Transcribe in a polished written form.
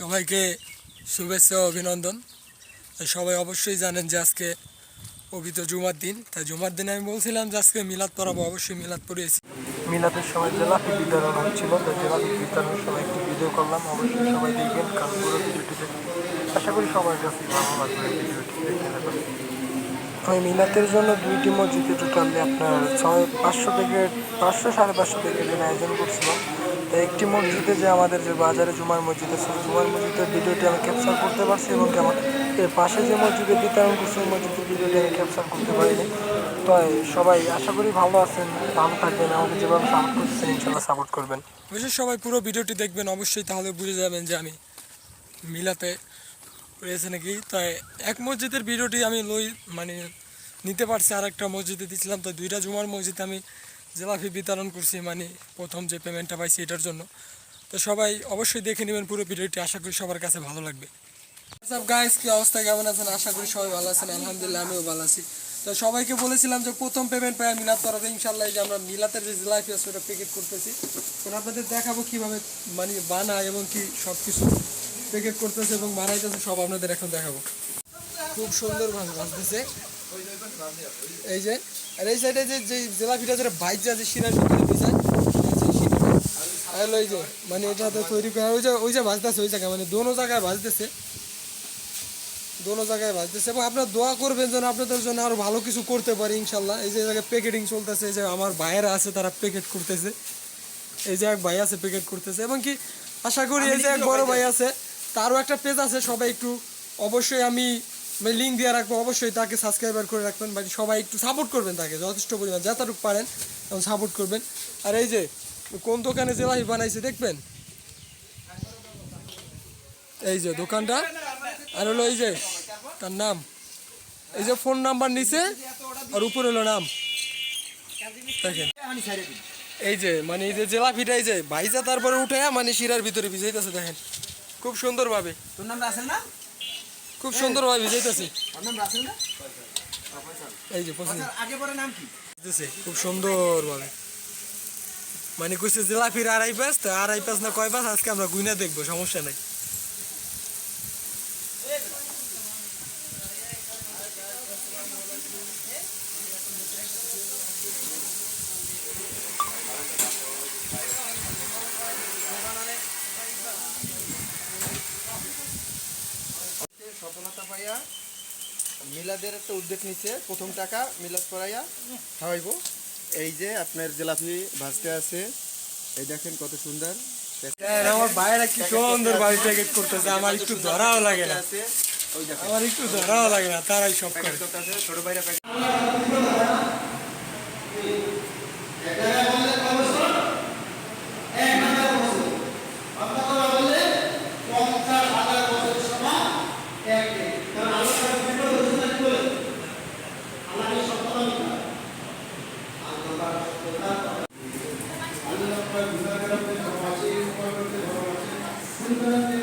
সবাইকে শুভেচ্ছা ও অভিনন্দন। সবাই অবশ্যই জানেন যে আজকে পবিত্র জুমার দিন। তাই জুমার দিনে আমি বলছিলাম যে আজকে মিলাদ পড়াবো, অবশ্যই মিলাদ পড়িয়েছি। মিলাদের সময় জেলাপি বিতরণ হচ্ছিল, তাই জেলাপি বিতরণের সময় একটু ভিডিও করলাম। অবশ্যই সবাই দেখবেন, কারণ পুরো ভিডিওটি দেখবেন। আশা করি সবার কাছে ভালো লাগবে ভিডিওটি দেখে নেবেন। ওই মিলাদের জন্য দুইটি মসজিদে টোটালি আপনার 500-550 প্যাকেটের আয়োজন করছিলাম। তো একটি মসজিদে যে আমাদের যে বাজারে জুমার মসজিদ আছে, জুমার মসজিদের ভিডিওটি আমি ক্যাপচার করতে পারছি, এবং আমার এর পাশে যে মসজিদে বিতরণ করছে ওই মসজিদের ভিডিওটি আমি ক্যাপচার করতে পারিনি। তো সবাই আশা করি ভালো আছেন, ভালো থাকবেন, আমাকে যেভাবে সাপোর্ট করছেন ইনশাল্লাহ সাপোর্ট করবেন। অবশ্যই সবাই পুরো ভিডিওটি দেখবেন, অবশ্যই তাহলে বুঝে যাবেন যে আমি মিলাতে রয়েছে নাকি। তাই এক মসজিদের ভিডিওটি আমি নিতে পারছি, আর একটা মসজিদে দিয়েছিলাম। তো দুইটা জুমার মসজিদে আমি জিলাপি বিতরণ করছি, প্রথম যে পেমেন্টটা পাইছি এটার জন্য। তো সবাই অবশ্যই দেখে নেবেন পুরো ভিডিওটি, আশা করি সবার কাছে ভালো লাগবে। সব গাইস, কি অবস্থা, কেমন আছেন? আশা করি সবাই ভালো আছেন। আলহামদুলিল্লাহ আমিও ভালো আছি। তো সবাইকে বলেছিলাম যে প্রথম পেমেন্ট পাই মিলাদ করাবে ইনশাল্লাহ। যে আমরা মিলাতের যে জিলাপি আছে ওটা প্যাকেট করতেছি, কারণ আপনাদের দেখাবো কীভাবে বানায় এবং কি সব কিছু প্যাকেট করতেছে এবং বানাইতেছে, সব আপনাদের এখন দেখাবো। খুব সুন্দরভাবে ভাজতেছে এই যে। আর এই সাইডে যে জিলাপিটা যেটা বাইজা আছে শিরার ভিতরে ভিজায়, এই যে এটাতে তৈরি করা ওই যে ভাজতেছে ওই জায়গায়, দোনো জায়গায় ভাজতেছে এবং আপনারা দোয়া করবেন যেন আপনাদের জন্য আরও ভালো কিছু করতে পারি ইনশাল্লাহ। এই যে জায়গায় প্যাকেটিং চলতেছে, এই যে আমার ভাইয়েরা আছে তারা প্যাকেট করতেছে, এই যে এক ভাই আছে প্যাকেট করতেছে, এবং কি আশা করি এই যে এক বড় ভাই আছে তারও একটা পেজ আছে। সবাই একটু অবশ্যই আমি লিঙ্ক দিয়ে রাখবো, অবশ্যই তাকে সাবস্ক্রাইবার করে রাখবেন। সবাই একটু সাপোর্ট করবেন তাকে, যথেষ্ট পরিমাণ যতটুকু পারেন তখন সাপোর্ট করবেন। আর এই যে কোন দোকানে জিলাপি বানাইছে দেখবেন, এই যে দোকানটা, আর হলো এই যে তার নাম, এই যে ফোন নাম্বার নিচে আর উপরে হলো নাম দেখেন। এই যে এই যে জিলাপিটা এই যে ভাইজা তারপরে উঠে শিরার ভিতরে ভিজাইতেছে দেখেন, খুব সুন্দরভাবে। তোর নাম রাসেল না? খুব সুন্দরভাবে ভিজাইতেছি। ওর নাম রাসেল না? এই যে আগে পরে নাম কি? খুব সুন্দরভাবে কইছে জিলাপির 2.5 পাঁচ, তো 2.5 পাঁচ না কয় পাঁচ আজকে আমরা গুইনা দেখবো, সমস্যা নাই। সফলতা পাইয়া মিলাদের একটা উদ্যোগ নিচ্ছে, প্রথম টাকা মিলাদ করাইয়া খাওয়াইব। এই যে আপনার জিলাপি ভাজতে আছে, এই দেখেন কত সুন্দর। আমার বাইরে কি সুন্দর ভাবে প্যাকেট করতেছে, আমার একটু ধরাও লাগে না, তারাই সব করে। ছোট বাইরে Thank you.